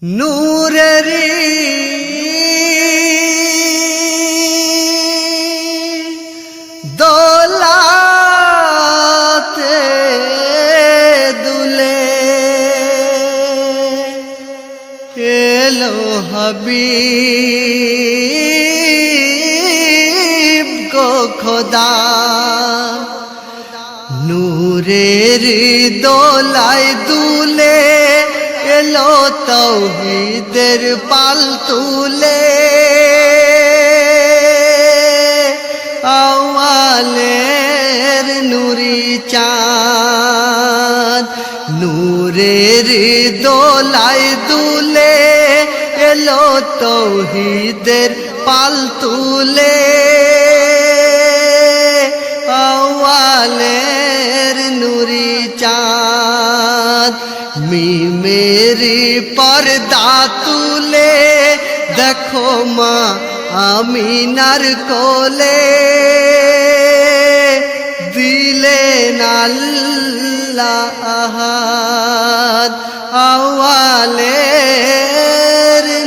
নূরেরি দোলাতে দুলে এলো হাবিব গো খোদা। নূরের দোলায় দুলে এলো তাওহীদের পাল তুলে, আওয়ালের নুরি চাঁদ। নূরের দোলায় দুলে এলো তাওহীদের পাল তুলে, আওয়ালের নুরি চাঁদ। মেরি পর্দা তুলে দেখো মা আমিনার কোলে, দিলেন আল্লাহ আহাদ, আওয়ালের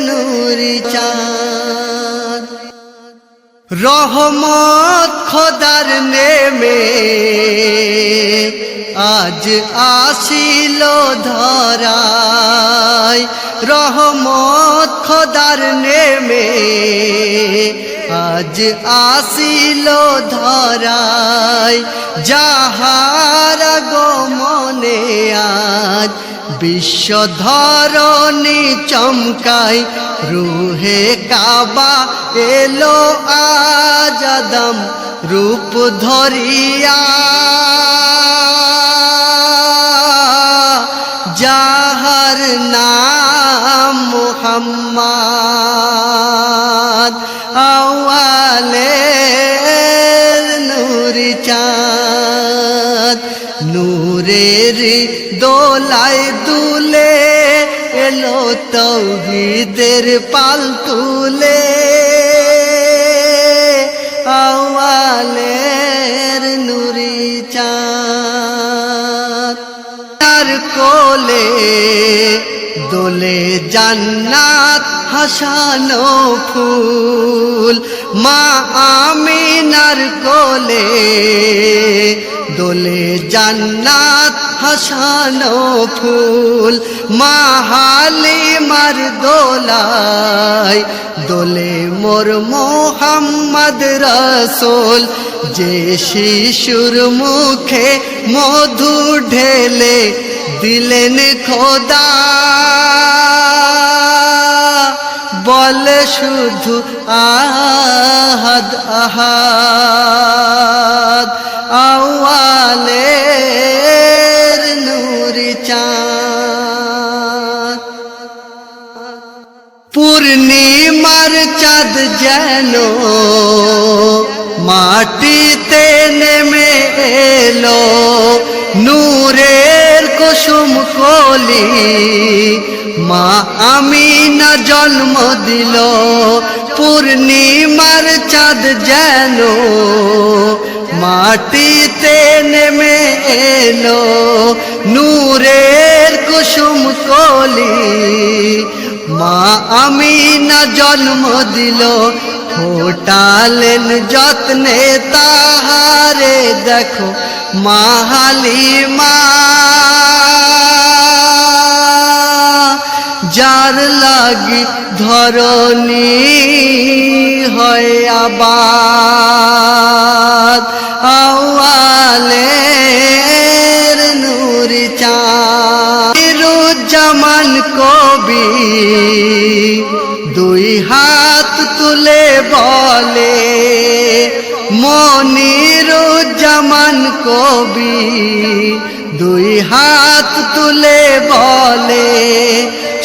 নুরি চাঁদ। রহমত খোদার নেমে আজ আসিল ধরায়, রহমত খোদার নেমে আজ আসিল ধরায়। যাহার আগমনে আজ বিশ্ব ধরণী চমকায়, রুহে কাবা এলো আজ আদম রূপ ধরিয়া। যাহার নাম মুহাম্মদ, আওয়ালের নুরি চাঁদ। নূরের দোলায় দুলে এলো তাওহীদের পাল তুলে, আওয়ালের নুরি চাঁদ। তার কোলে দোলে জান্নাত হাসানো ফুল, মা আমিনার কোলে দোলে জান্নাত হাসানো ফুল। মা হালিমার দোলায় দোলে মোর মুহাম্মদ রাসূল, যে শিশুর মুখে মধু ঢেলে দিলেন খোদা। বলে শুধু আহাদ আহাদ, আওয়ালের নুরি চাঁদ। পূর্ণিমার চাঁদ যেন মাটিতে নেমে এলো, নূরের কুসুম কলি মা আমিনা জন্ম দিল। পূর্ণিমার চাঁদ যেন মাটিতে নেমে এলো, নূরের কুসুম কলি মা আমিনা জন্ম দিল। ফোটালেন যত্নে তাহারে দেখো মা হালিমা, যার লাগি ধরণী হয় আবাদ, আওয়ালের নুরি চাঁদ। জামান কবি দুই হাত তুলে বলে, মনিরুজ্জামান কবি দুই হাত তুলে বলে,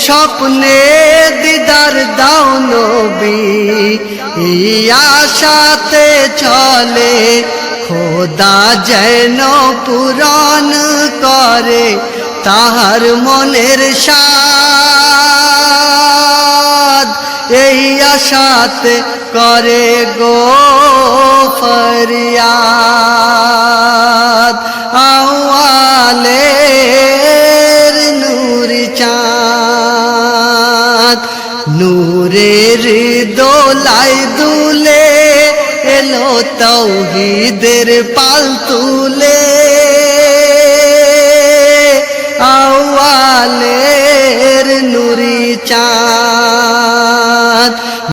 স্বপ্নে দিদার দাও নবী এই আশাতে চলে। খোদা যেন পূরণ করে তাহার মনের সাধ, এই আশাতে করে গো ফরিয়াদ, আওয়ালের নুরি চাঁদ। নূরের দোলাই দুলে এলো তাওহীদের পাল তুলে আওয়ালের নুরি চাঁদ